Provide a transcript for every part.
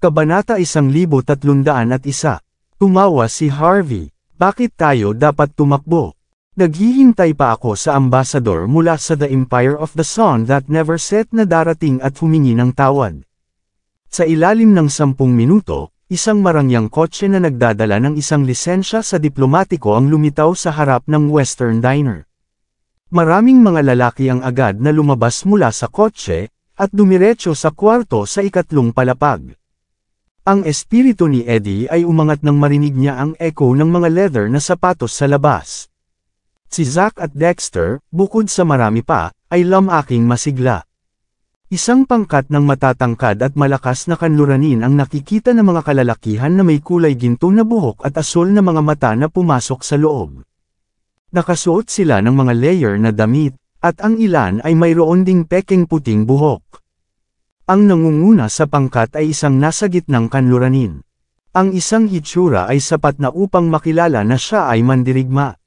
Kabanata 1301. Tumawa si Harvey. Bakit tayo dapat tumakbo? Naghihintay pa ako sa ambasador mula sa The Empire of the Sun That Never Set na darating at humingi ng tawad. Sa ilalim ng 10 minuto, isang marangyang kotse na nagdadala ng isang lisensya sa diplomatiko ang lumitaw sa harap ng Western Diner. Maraming mga lalaki ang agad na lumabas mula sa kotse, at dumiretso sa kwarto sa ikatlong palapag. Ang espiritu ni Eddie ay umangat nang marinig niya ang echo ng mga leather na sapatos sa labas. Si Zack at Dexter, bukod sa marami pa, ay lumaking masigla. Isang pangkat ng matatangkad at malakas na kanluranin ang nakikita ng mga kalalakihan na may kulay ginto na buhok at asul na mga mata na pumasok sa loob. Nakasuot sila ng mga layer na damit, at ang ilan ay mayroon ding pekeng puting buhok. Ang nangunguna sa pangkat ay isang nasa gitnang kanluranin. Ang isang hitsura ay sapat na upang makilala na siya ay mandirigma.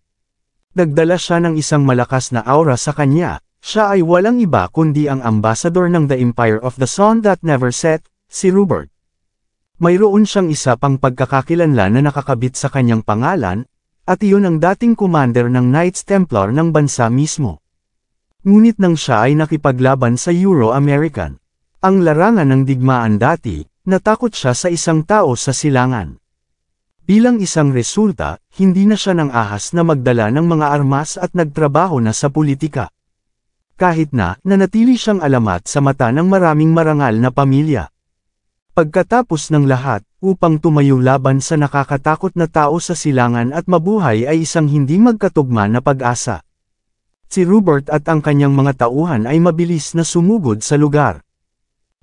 Nagdala siya ng isang malakas na aura sa kanya, siya ay walang iba kundi ang ambassador ng The Empire of the Sun That Never Set, si Rupert. Mayroon siyang isa pang pagkakakilanlan na nakakabit sa kanyang pangalan, at iyon ang dating commander ng Knights Templar ng bansa mismo. Ngunit nang siya ay nakipaglaban sa Euro-American, ang larangan ng digmaan dati, natakot siya sa isang tao sa silangan. Bilang isang resulta, hindi na siya nang ahas na magdala ng mga armas at nagtrabaho na sa politika. Kahit na, nanatili siyang alamat sa mata ng maraming marangal na pamilya. Pagkatapos ng lahat, upang tumayo laban sa nakakatakot na tao sa silangan at mabuhay ay isang hindi magkatugma na pag-asa. Si Rupert at ang kanyang mga tauhan ay mabilis na sumugod sa lugar.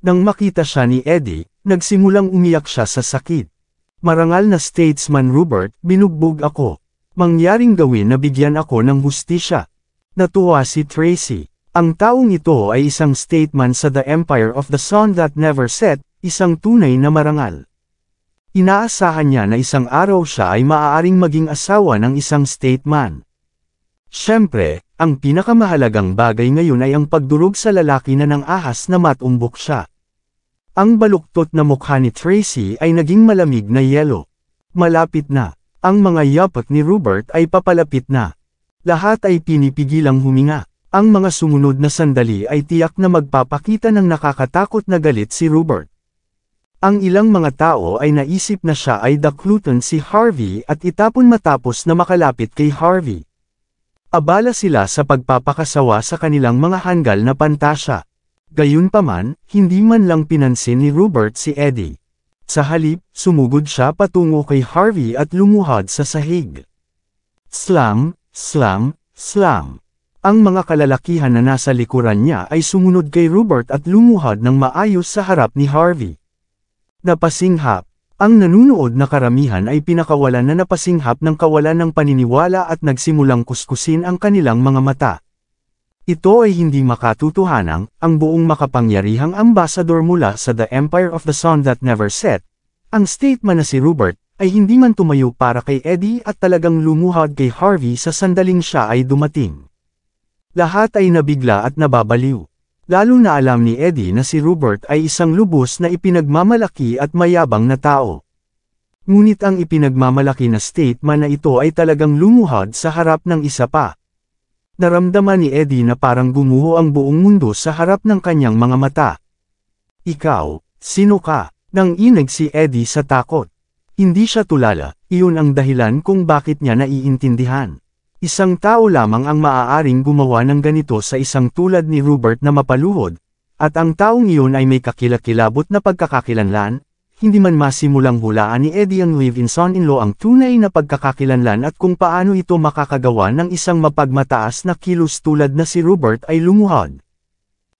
Nang makita siya ni Eddie, nagsimulang umiyak siya sa sakit. Marangal na statesman Rupert, binugbog ako. Mangyaring gawin na bigyan ako ng hustisya. Natuwa si Tracy. Ang taong ito ay isang statesman sa The Empire of the Sun That Never Set, isang tunay na marangal. Inaasahan niya na isang araw siya ay maaaring maging asawa ng isang statesman. Siyempre, ang pinakamahalagang bagay ngayon ay ang pagdurog sa lalaki na nang ahas na matumbok siya. Ang baluktot na mukha ni Tracy ay naging malamig na yelo. Malapit na. Ang mga yapak ni Rupert ay papalapit na. Lahat ay pinipigilang huminga. Ang mga sumunod na sandali ay tiyak na magpapakita ng nakakatakot na galit si Rupert. Ang ilang mga tao ay naisip na siya ay daklutan si Harvey at itapon matapos na makalapit kay Harvey. Abala sila sa pagpapakasawa sa kanilang mga hanggal na pantasya. Gayunpaman, hindi man lang pinansin ni Rupert si Eddie. Sa halip, sumugod siya patungo kay Harvey at lumuhod sa sahig. Slam, slam, slam. Ang mga kalalakihan na nasa likuran niya ay sumunod kay Rupert at lumuhod ng maayos sa harap ni Harvey. Napasinghap. Ang nanunood na karamihan ay pinakawalan na napasinghap ng kawalan ng paniniwala at nagsimulang kuskusin ang kanilang mga mata. Ito ay hindi makatutuhanang, ang buong makapangyarihang ambasador mula sa The Empire of the Sun That Never Set, ang statesman na si Rupert, ay hindi man tumayo para kay Eddie at talagang lumuhod kay Harvey sa sandaling siya ay dumating. Lahat ay nabigla at nababaliw. Lalo na alam ni Eddie na si Rupert ay isang lubos na ipinagmamalaki at mayabang na tao. Ngunit ang ipinagmamalaki na statesman na ito ay talagang lumuhod sa harap ng isa pa. Naramdaman ni Eddie na parang gumuho ang buong mundo sa harap ng kanyang mga mata. Ikaw, sino ka? Nang inig si Eddie sa takot. Hindi siya tulala, iyon ang dahilan kung bakit niya naiintindihan. Isang tao lamang ang maaaring gumawa ng ganito sa isang tulad ni Rupert na mapaluhod, at ang taong iyon ay may kakilakilabot na pagkakakilanlan. Hindi man masimulang hulaan ni Eddie ang live-in son-in-law ang tunay na pagkakakilanlan at kung paano ito makakagawa ng isang mapagmataas na kilos tulad na si Rupert ay lumuhod.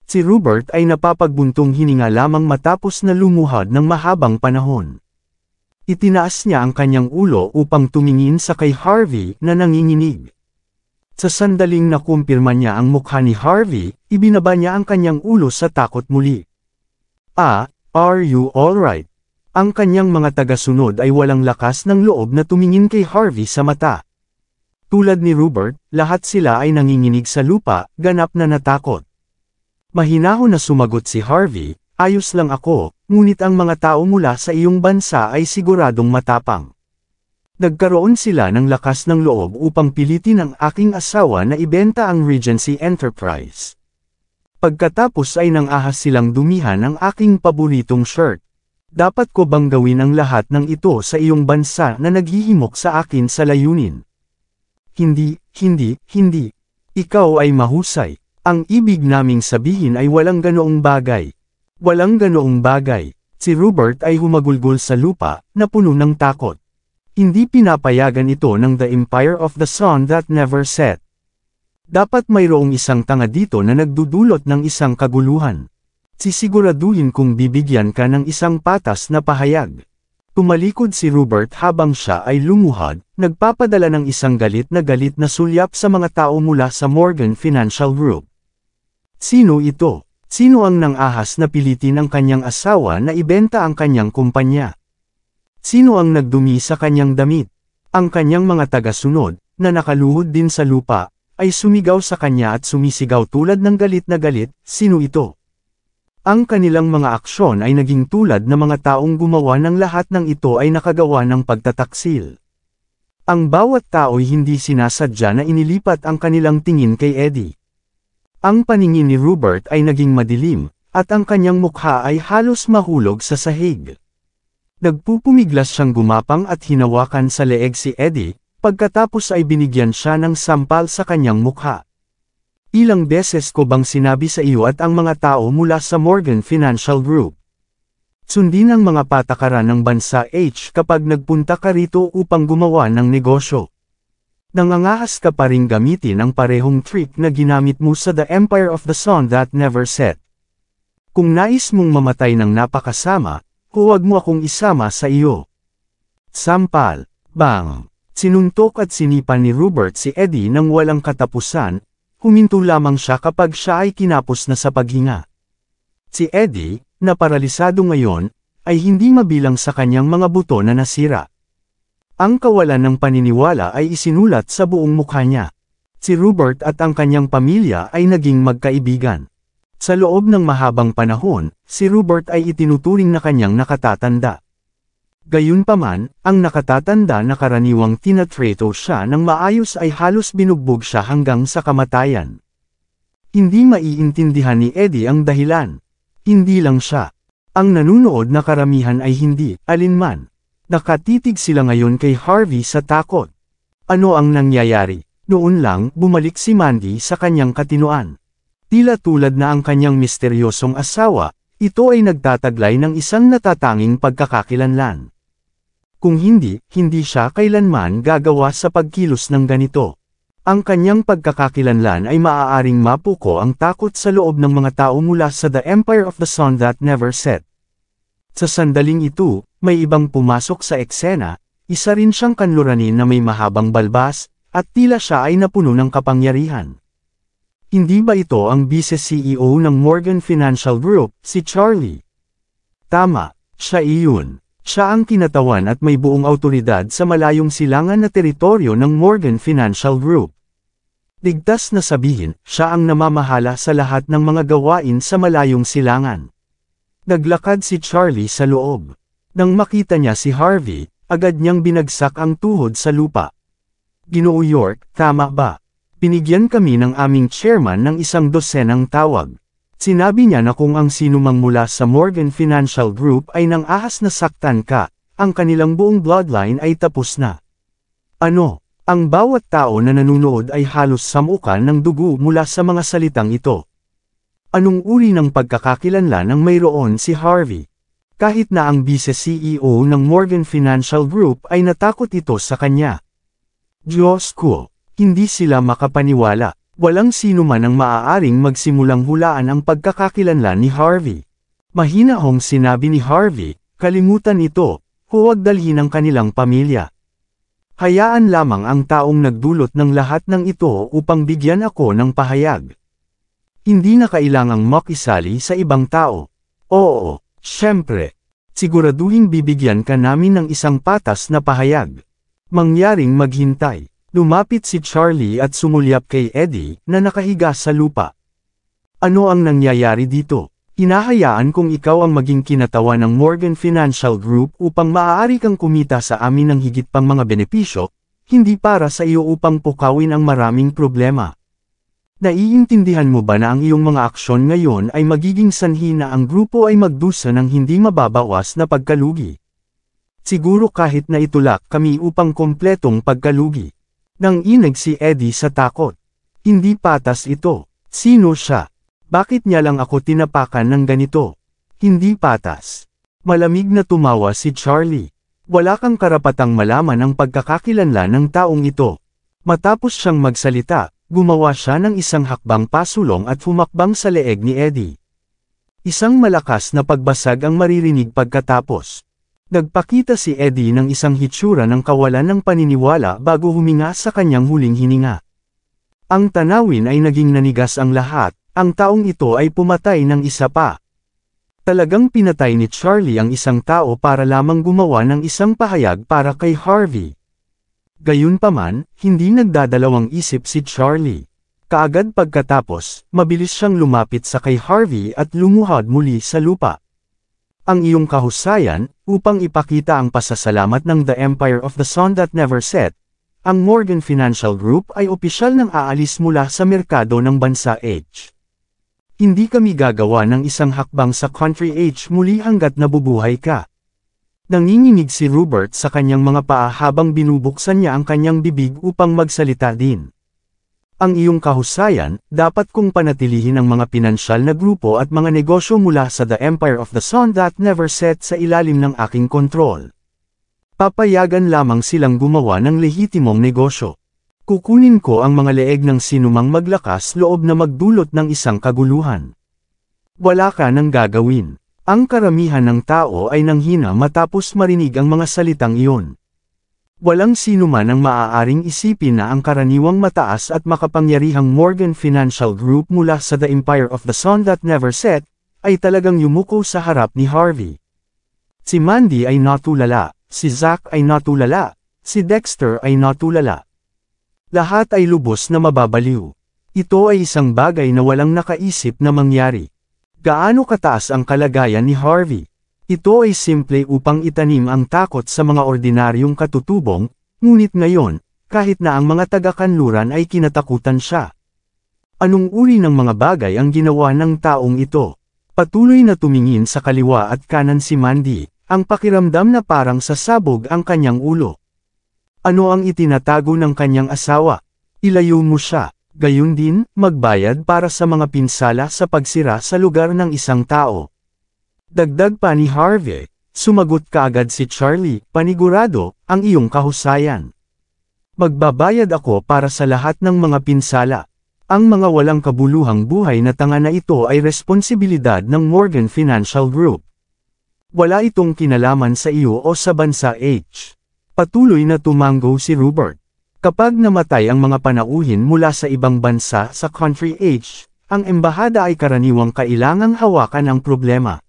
Si Rupert ay napapagbuntong hininga lamang matapos na lumuhod ng mahabang panahon. Itinaas niya ang kanyang ulo upang tumingin sa kay Harvey na nanginginig. Sa sandaling nakumpirma niya ang mukha ni Harvey, ibinaba niya ang kanyang ulo sa takot muli. Are you alright? Ang kanyang mga tagasunod ay walang lakas ng loob na tumingin kay Harvey sa mata. Tulad ni Rupert, lahat sila ay nanginginig sa lupa, ganap na natakot. Mahinahon na sumagot si Harvey, ayos lang ako, ngunit ang mga tao mula sa iyong bansa ay siguradong matapang. Nagkaroon sila ng lakas ng loob upang pilitin ang aking asawa na ibenta ang Regency Enterprise. Pagkatapos ay nang-ahas silang dumihan ang aking paboritong shirt. Dapat ko bang gawin ang lahat ng ito sa iyong bansa na naghihimok sa akin sa layunin? Hindi. Ikaw ay mahusay. Ang ibig naming sabihin ay walang ganoong bagay. Walang ganoong bagay. Si Rupert ay humagulgol sa lupa, na puno ng takot. Hindi pinapayagan ito ng The Empire of the Sun that never set. Dapat mayroong isang tanga dito na nagdudulot ng isang kaguluhan. Sisiguraduhin kung bibigyan ka ng isang patas na pahayag. Tumalikod si Rupert habang siya ay lumuhad, nagpapadala ng isang galit na sulyap sa mga tao mula sa Morgan Financial Group. Sino ito? Sino ang nang-ahas na pilitin ang kanyang asawa na ibenta ang kanyang kumpanya? Sino ang nagdumi sa kanyang damit? Ang kanyang mga tagasunod, na nakaluhod din sa lupa, ay sumigaw sa kanya at sumisigaw tulad ng galit na galit, sino ito? Ang kanilang mga aksyon ay naging tulad na mga taong gumawa ng lahat ng ito ay nakagawa ng pagtataksil. Ang bawat tao'y hindi sinasadya na inilipat ang kanilang tingin kay Eddie. Ang paningin ni Rupert ay naging madilim, at ang kanyang mukha ay halos mahulog sa sahig. Nagpupumiglas siyang gumapang at hinawakan sa leeg si Eddie, pagkatapos ay binigyan siya ng sampal sa kanyang mukha. Ilang beses ko bang sinabi sa iyo at ang mga tao mula sa Morgan Financial Group? Sundin ang mga patakaran ng bansa H kapag nagpunta ka rito upang gumawa ng negosyo. Nangangahas ka pa ring gamitin ang parehong trick na ginamit mo sa The Empire of the Sun that never set. Kung nais mong mamatay ng napakasama, huwag mo akong isama sa iyo. Sampal, bang! Sinuntok at sinipan ni Rupert si Eddie nang walang katapusan. Huminto lamang siya kapag siya ay kinapos na sa paghinga. Si Eddie, na paralisado ngayon, ay hindi mabilang sa kanyang mga buto na nasira. Ang kawalan ng paniniwala ay isinulat sa buong mukha niya. Si Rupert at ang kanyang pamilya ay naging magkaibigan. Sa loob ng mahabang panahon, si Rupert ay itinuturing na kanyang nakatatanda. Gayunpaman, ang nakatatanda na karaniwang tinatrato siya ng maayos ay halos binugbog siya hanggang sa kamatayan. Hindi maiintindihan ni Eddie ang dahilan. Hindi lang siya. Ang nanunood na karamihan ay hindi, alinman. Nakatitig sila ngayon kay Harvey sa takot. Ano ang nangyayari? Noon lang, bumalik si Mandy sa kanyang katinoan. Tila tulad na ang kanyang misteryosong asawa, ito ay nagtataglay ng isang natatanging pagkakakilanlan. Kung hindi siya kailanman gagawa sa pagkilos ng ganito. Ang kanyang pagkakakilanlan ay maaaring mapuko ang takot sa loob ng mga tao mula sa The Empire of the Sun that never set. Sa sandaling ito, may ibang pumasok sa eksena, isa rin siyang kanluranin na may mahabang balbas, at tila siya ay napuno ng kapangyarihan. Hindi ba ito ang vice-CEO ng Morgan Financial Group, si Charlie? Tama, siya iyon. Siya ang kinatawan at may buong awtoridad sa malayong silangan na teritoryo ng Morgan Financial Group. Ligtas na sabihin, siya ang namamahala sa lahat ng mga gawain sa malayong silangan. Naglakad si Charlie sa loob. Nang makita niya si Harvey, agad niyang binagsak ang tuhod sa lupa. Ginoo York, tama ba? Binigyan kami ng aming chairman ng 100 tawag. Sinabi niya na kung ang sinumang mula sa Morgan Financial Group ay nang-ahas na saktan ka, ang kanilang buong bloodline ay tapos na. Ano? Ang bawat tao na nanunood ay halos samukan ng dugo mula sa mga salitang ito. Anong uri ng pagkakakilanlan ang mayroon si Harvey? Kahit na ang vice-CEO ng Morgan Financial Group ay natakot ito sa kanya. Diyos ko, hindi sila makapaniwala. Walang sino man ang maaaring magsimulang hulaan ang pagkakakilanlan ni Harvey. Mahinahong sinabi ni Harvey, kalimutan ito, huwag dalhin ang kanilang pamilya. Hayaan lamang ang taong nagdulot ng lahat ng ito upang bigyan ako ng pahayag. Hindi na kailangang makisali sa ibang tao. Oo, syempre. Siguraduhin bibigyan ka namin ng isang patas na pahayag. Mangyaring maghintay. Lumapit si Charlie at sumulyap kay Eddie na nakahiga sa lupa. Ano ang nangyayari dito? Hinahayaan kong ikaw ang maging kinatawan ng Morgan Financial Group upang maaari kang kumita sa amin ng higit pang mga benepisyo, hindi para sa iyo upang pukawin ang maraming problema. Naiintindihan mo ba na ang iyong mga aksyon ngayon ay magiging sanhi na ang grupo ay magdusa ng hindi mababawas na pagkalugi? Siguro kahit na itulak kami upang kompletong pagkalugi. Nang inig si Eddie sa takot. Hindi patas ito. Sino siya? Bakit niya lang ako tinapakan ng ganito? Hindi patas. Malamig na tumawa si Charlie. Wala kang karapatang malaman ang pagkakakilanlan ng taong ito. Matapos siyang magsalita, gumawa siya ng isang hakbang pasulong at humakbang sa leeg ni Eddie. Isang malakas na pagbasag ang maririnig pagkatapos. Nagpakita si Eddie ng isang hitsura ng kawalan ng paniniwala bago huminga sa kanyang huling hininga. Ang tanawin ay naging nanigas ang lahat, ang taong ito ay pumatay ng isa pa. Talagang pinatay ni Charlie ang isang tao para lamang gumawa ng isang pahayag para kay Harvey. Gayunpaman, hindi nagdadalawang isip si Charlie. Kaagad pagkatapos, mabilis siyang lumapit sa kay Harvey at lumuhod muli sa lupa. Ang iyong kahusayan, upang ipakita ang pasasalamat ng The Empire of the Sun That Never Set, ang Morgan Financial Group ay opisyal nang aalis mula sa merkado ng Bansa H. Hindi kami gagawa ng isang hakbang sa Country H muli hanggat nabubuhay ka. Nanginginig si Robert sa kanyang mga paa habang binubuksan niya ang kanyang bibig upang magsalita din. Ang iyong kahusayan, dapat kong panatilihin ang mga pinansyal na grupo at mga negosyo mula sa The Empire of the Sun That Never Set sa ilalim ng aking kontrol. Papayagan lamang silang gumawa ng lehitimong negosyo. Kukunin ko ang mga leeg ng sinumang maglakas loob na magdulot ng isang kaguluhan. Wala ka nang gagawin. Ang karamihan ng tao ay nanghina matapos marinig ang mga salitang iyon. Walang sinuman ang maaaring isipin na ang karaniwang mataas at makapangyarihang Morgan Financial Group mula sa The Empire of the Sun That Never Set, ay talagang yumuko sa harap ni Harvey. Si Mandy ay natulala, si Zack ay natulala, si Dexter ay natulala. Lahat ay lubos na mababaliw. Ito ay isang bagay na walang nakaisip na mangyari. Gaano kataas ang kalagayan ni Harvey? Ito ay simple upang itanim ang takot sa mga ordinaryong katutubong, ngunit ngayon, kahit na ang mga taga-kanluran ay kinatakutan siya. Anong uri ng mga bagay ang ginawa ng taong ito? Patuloy na tumingin sa kaliwa at kanan si Mandy, ang pakiramdam na parang sasabog ang kanyang ulo. Ano ang itinatago ng kanyang asawa? Ilayo mo siya. Gayun din, magbayad para sa mga pinsala sa pagsira sa lugar ng isang tao. Dagdag pa ni Harvey, sumagot kaagad si Charlie, panigurado, ang iyong kahusayan. Magbabayad ako para sa lahat ng mga pinsala. Ang mga walang kabuluhang buhay na tanga na ito ay responsibilidad ng Morgan Financial Group. Wala itong kinalaman sa iyo o sa Bansa H. Patuloy na tumanggo si Robert. Kapag namatay ang mga panauhin mula sa ibang bansa sa Country H, ang embahada ay karaniwang kailangang hawakan ang problema.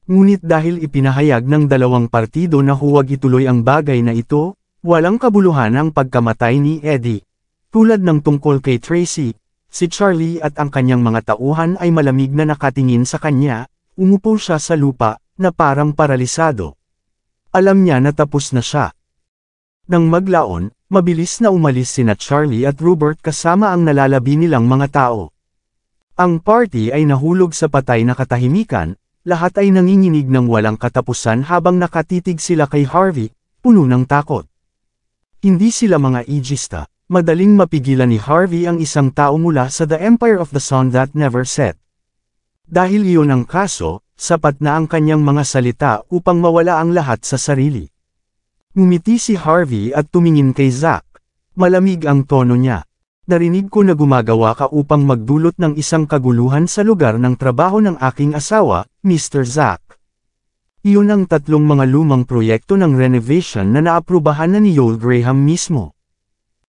Ngunit dahil ipinahayag ng dalawang partido na huwag ituloy ang bagay na ito, walang kabuluhan ang pagkamatay ni Eddie. Tulad ng tungkol kay Tracy, si Charlie at ang kanyang mga tauhan ay malamig na nakatingin sa kanya, umupo siya sa lupa, na parang paralisado. Alam niya na tapos na siya. Nang maglaon, mabilis na umalis sina Charlie at Robert kasama ang nalalabi nilang mga tao. Ang party ay nahulog sa patay na katahimikan, lahat ay nanginginig ng walang katapusan habang nakatitig sila kay Harvey, puno ng takot. Hindi sila mga ageista, madaling mapigilan ni Harvey ang isang tao mula sa The Empire of the Sun That Never Set. Dahil iyon ang kaso, sapat na ang kanyang mga salita upang mawala ang lahat sa sarili. Ngumiti si Harvey at tumingin kay Zack. Malamig ang tono niya. Narinig ko na gumagawa ka upang magdulot ng isang kaguluhan sa lugar ng trabaho ng aking asawa, Mr. Zack. Iyon ang tatlong mga lumang proyekto ng renovation na naaprubahan na ni Joel Graham mismo.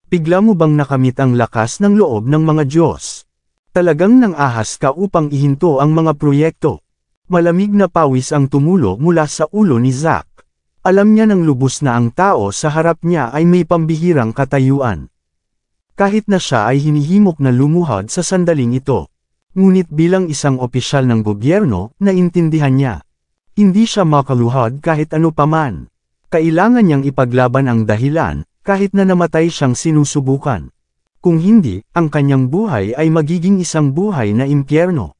Bigla mo bang nakamit ang lakas ng loob ng mga Diyos? Talagang nang-ahas ka upang ihinto ang mga proyekto. Malamig na pawis ang tumulo mula sa ulo ni Zack. Alam niya ng lubos na ang tao sa harap niya ay may pambihirang katayuan. Kahit na siya ay hinihimok na lumuhod sa sandaling ito. Ngunit bilang isang opisyal ng gobyerno, naintindihan niya. Hindi siya makaluhod kahit ano paman. Kailangan niyang ipaglaban ang dahilan, kahit na namatay siyang sinusubukan. Kung hindi, ang kanyang buhay ay magiging isang buhay na impyerno.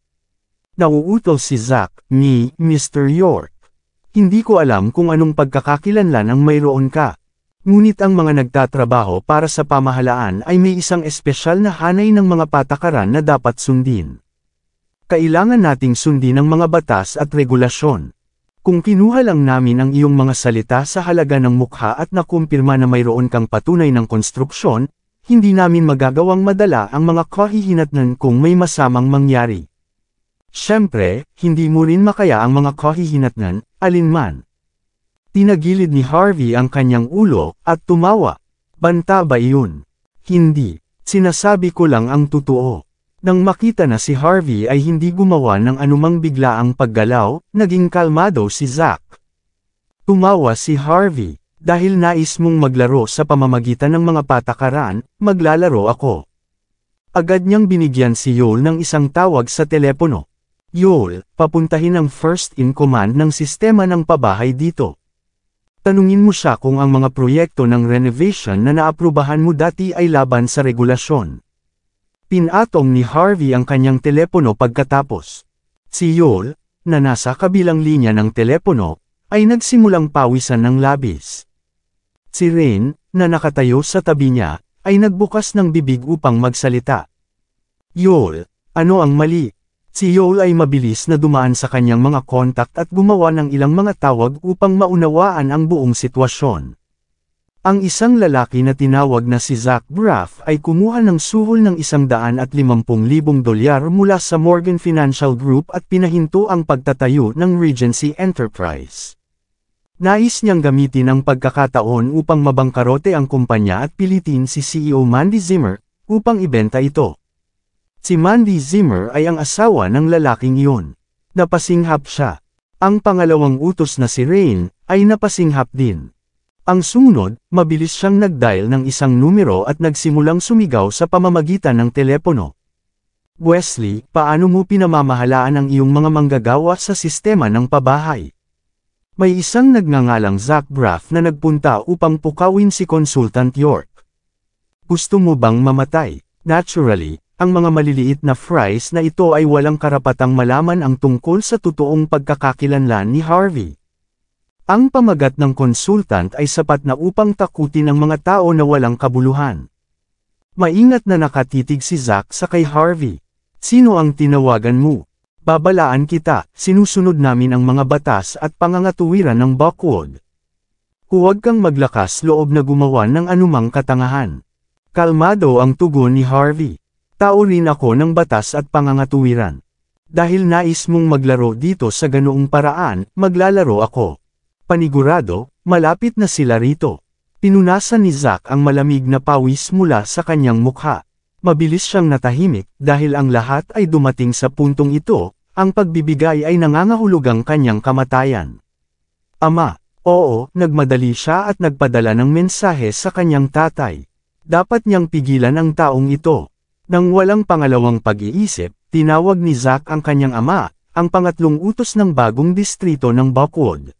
Nauutol si Zack, ni Mr. York. Hindi ko alam kung anong pagkakakilanlan ang mayroon ka. Ngunit ang mga nagtatrabaho para sa pamahalaan ay may isang espesyal na hanay ng mga patakaran na dapat sundin. Kailangan nating sundin ang mga batas at regulasyon. Kung kinuha lang namin ang iyong mga salita sa halaga ng mukha at nakumpirma na mayroon kang patunay ng konstruksyon, hindi namin magagawang madala ang mga kahihinatnan kung may masamang mangyari. Siyempre, hindi mo rin makaya ang mga kahihinatnan, alinman. Tinagilid ni Harvey ang kanyang ulo, at tumawa. Banta ba iyon? Hindi. Sinasabi ko lang ang totoo. Nang makita na si Harvey ay hindi gumawa ng anumang biglaang paggalaw, naging kalmado si Zack. Tumawa si Harvey. Dahil nais mong maglaro sa pamamagitan ng mga patakaran, maglalaro ako. Agad niyang binigyan si Yol ng isang tawag sa telepono. Yol, papuntahin ang first in command ng sistema ng pabahay dito. Tanungin mo siya kung ang mga proyekto ng renovation na naaprubahan mo dati ay laban sa regulasyon. Pinatong ni Harvey ang kanyang telepono pagkatapos. Si Yol, na nasa kabilang linya ng telepono, ay nagsimulang pawisan ng labis. Si Rain, na nakatayo sa tabi niya, ay nagbukas ng bibig upang magsalita. Yol, ano ang mali? Si Yol ay mabilis na dumaan sa kanyang mga kontak at gumawa ng ilang mga tawag upang maunawaan ang buong sitwasyon. Ang isang lalaki na tinawag na si Zack Braff ay kumuha ng suhol ng $150,000 mula sa Morgan Financial Group at pinahinto ang pagtatayo ng Regency Enterprise. Nais niyang gamitin ang pagkakataon upang mabangkarote ang kumpanya at pilitin si CEO Mandy Zimmer upang ibenta ito. Si Mandy Zimmer ay ang asawa ng lalaking iyon. Napasinghap siya. Ang pangalawang utos na si Rain ay napasinghap din. Ang sumunod, mabilis siyang nag-dial ng isang numero at nagsimulang sumigaw sa pamamagitan ng telepono. Wesley, paano mo pinamamahalaan ang iyong mga manggagawa sa sistema ng pabahay? May isang nagngangalang Zack Braff na nagpunta upang pukawin si Consultant York. Gusto mo bang mamatay? Naturally, ang mga maliliit na fries na ito ay walang karapatang malaman ang tungkol sa totoong pagkakakilanlan ni Harvey. Ang pamagat ng consultant ay sapat na upang takutin ang mga tao na walang kabuluhan. Maingat na nakatitig si Zack sa kay Harvey. Sino ang tinawagan mo? Babalaan kita, sinusunod namin ang mga batas at pangangatuwiran ng Buckwood. Huwag kang maglakas loob na gumawa ng anumang katangahan. Kalmado ang tugon ni Harvey. Tao rin ako ng batas at pangangatuwiran. Dahil nais mong maglaro dito sa ganoong paraan, maglalaro ako. Panigurado, malapit na sila rito. Pinunasan ni Zack ang malamig na pawis mula sa kanyang mukha. Mabilis siyang natahimik dahil ang lahat ay dumating sa puntong ito, ang pagbibigay ay nangangahulugang kanyang kamatayan. Ama, oo, nagmadali siya at nagpadala ng mensahe sa kanyang tatay. Dapat niyang pigilan ang taong ito. Nang walang pangalawang pag-iisip, tinawag ni Zack ang kanyang ama, ang pangatlong utos ng bagong distrito ng Buckwood.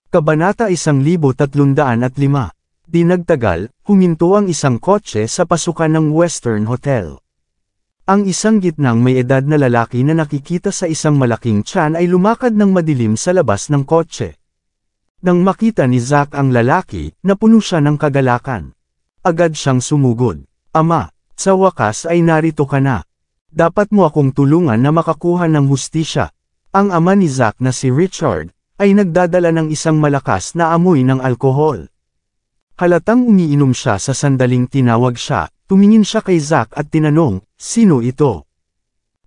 Kabanata 1305. Di nagtagal, huminto ang isang kotse sa pasukan ng Western Hotel. Ang isang gitnang may edad na lalaki na nakikita sa isang malaking tiyan ay lumakad ng madilim sa labas ng kotse. Nang makita ni Zack ang lalaki, napuno siya ng kagalakan. Agad siyang sumugod. Ama, sa wakas ay narito ka na. Dapat mo akong tulungan na makakuha ng hustisya. Ang ama ni Zack na si Richard, ay nagdadala ng isang malakas na amoy ng alkohol. Halatang umiinom siya sa sandaling tinawag siya, tumingin siya kay Zack at tinanong, sino ito?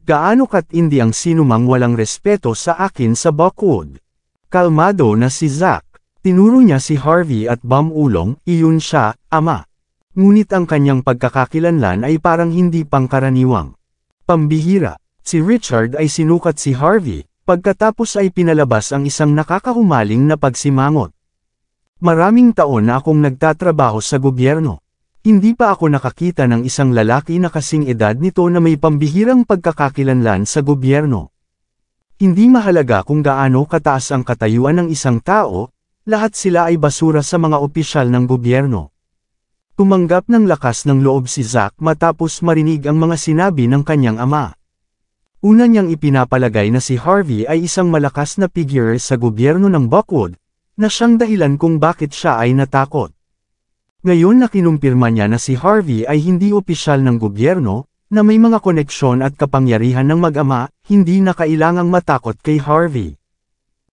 Gaano katindi ang sinumang walang respeto sa akin sa Buckwood? Kalmado na si Zack. Tinuro niya si Harvey at Bumulong, iyon siya, ama. Ngunit ang kanyang pagkakakilanlan ay parang hindi pangkaraniwang. Pambihira, si Richard ay sinukat si Harvey, pagkatapos ay pinalabas ang isang nakakahumaling na pagsimangot. Maraming taon na akong nagtatrabaho sa gobyerno. Hindi pa ako nakakita ng isang lalaki na kasing edad nito na may pambihirang pagkakakilanlan sa gobyerno. Hindi mahalaga kung gaano kataas ang katayuan ng isang tao, lahat sila ay basura sa mga opisyal ng gobyerno. Tumanggap ng lakas ng loob si Zack matapos marinig ang mga sinabi ng kanyang ama. Una niyang ipinapalagay na si Harvey ay isang malakas na figure sa gobyerno ng Buckwood, na siyang dahilan kung bakit siya ay natakot. Ngayon na kinumpirma niya na si Harvey ay hindi opisyal ng gobyerno, na may mga koneksyon at kapangyarihan ng mag-ama, hindi na kailangang matakot kay Harvey.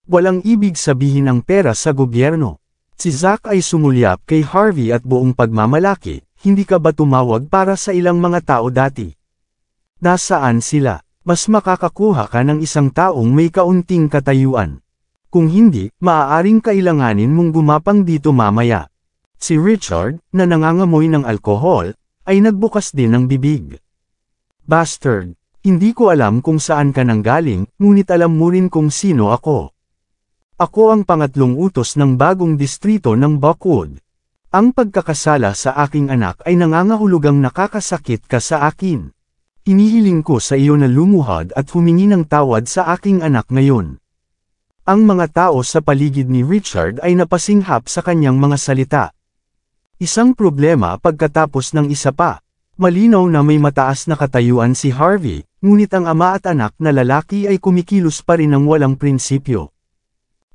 Walang ibig sabihin ang pera sa gobyerno. Si Zack ay sumulyap kay Harvey at buong pagmamalaki, hindi ka ba tumawag para sa ilang mga tao dati? Nasaan sila? Mas makakakuha ka ng isang taong may kaunting katayuan. Kung hindi, maaaring kailanganin mong gumapang dito mamaya. Si Richard, na nangangamoy ng alkohol, ay nagbukas din ng bibig. Bastard, hindi ko alam kung saan ka nanggaling, ngunit alam mo rin kung sino ako. Ako ang pangatlong utos ng bagong distrito ng Buckwood. Ang pagkakasala sa aking anak ay nangangahulugang nakakasakit ka sa akin. Inihiling ko sa iyo na lumuhod at humingi ng tawad sa aking anak ngayon. Ang mga tao sa paligid ni Richard ay napasinghap sa kanyang mga salita. Isang problema pagkatapos ng isa pa. Malinaw na may mataas na katayuan si Harvey, ngunit ang ama at anak na lalaki ay kumikilos pa rin ng walang prinsipyo.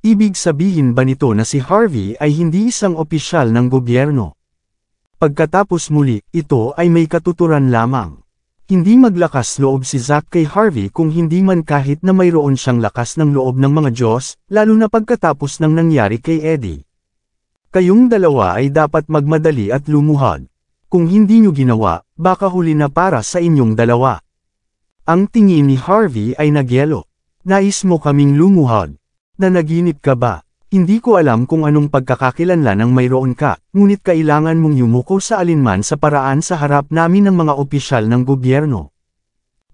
Ibig sabihin ba nito na si Harvey ay hindi isang opisyal ng gobyerno? Pagkatapos muli, ito ay may katuturan lamang. Hindi maglakas loob si Zack kay Harvey kung hindi man kahit na mayroon siyang lakas ng loob ng mga Diyos, lalo na pagkatapos ng nangyari kay Eddie. Kayong dalawa ay dapat magmadali at lumuhod. Kung hindi nyo ginawa, baka huli na para sa inyong dalawa. Ang tingin ni Harvey ay nagyelo. Nais mo kaming lumuhod. Nanaginip ka ba? Hindi ko alam kung anong pagkakakilanlan ang mayroon ka, ngunit kailangan mong yumuko sa alinman sa paraan sa harap namin ng mga opisyal ng gobyerno.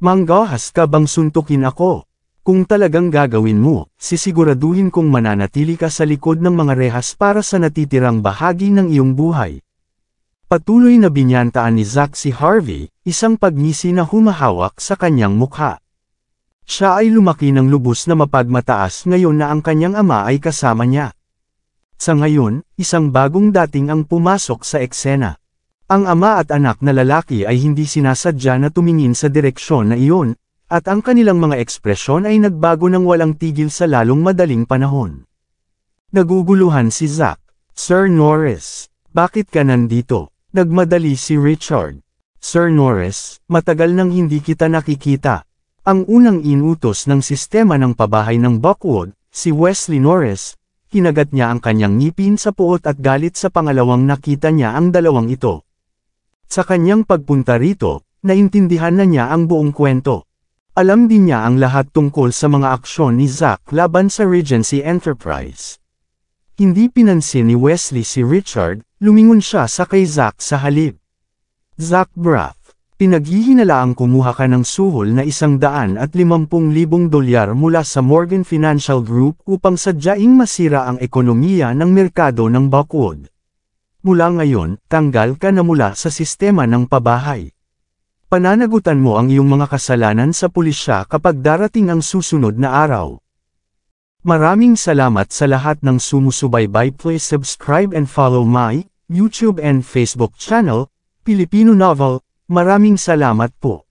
Manggahas ka bang suntukin ako? Kung talagang gagawin mo, sisiguraduhin kong mananatili ka sa likod ng mga rehas para sa natitirang bahagi ng iyong buhay. Patuloy na binyantaan ni Zack si Harvey, isang pagngisi na humahawak sa kanyang mukha. Siya ay lumaki ng lubos na mapagmataas ngayon na ang kanyang ama ay kasama niya. Sa ngayon, isang bagong dating ang pumasok sa eksena. Ang ama at anak na lalaki ay hindi sinasadya na tumingin sa direksyon na iyon, at ang kanilang mga ekspresyon ay nagbago ng walang tigil sa lalong madaling panahon. Naguguluhan si Zack. Sir Norris, bakit ka nandito? Nagmadali si Richard. Sir Norris, matagal nang hindi kita nakikita. Ang unang inutos ng sistema ng pabahay ng Buckwood, si Wesley Norris, kinagat niya ang kanyang ngipin sa puot at galit sa pangalawang nakita niya ang dalawang ito. Sa kanyang pagpunta rito, naintindihan na niya ang buong kwento. Alam din niya ang lahat tungkol sa mga aksyon ni Zack laban sa Regency Enterprise. Hindi pinansin ni Wesley si Richard, lumingon siya sa kay Zack sa halip. Zack Braff, pinaghihinalaang kumuha ka ng suhol na $150,000 mula sa Morgan Financial Group upang sadyaing masira ang ekonomiya ng merkado ng Buckwood. Mula ngayon, tanggal ka na mula sa sistema ng pabahay. Pananagutan mo ang iyong mga kasalanan sa pulisya kapag darating ang susunod na araw. Maraming salamat sa lahat ng sumusubaybay. Please subscribe and follow my YouTube and Facebook channel, Filipino Novel. Maraming salamat po.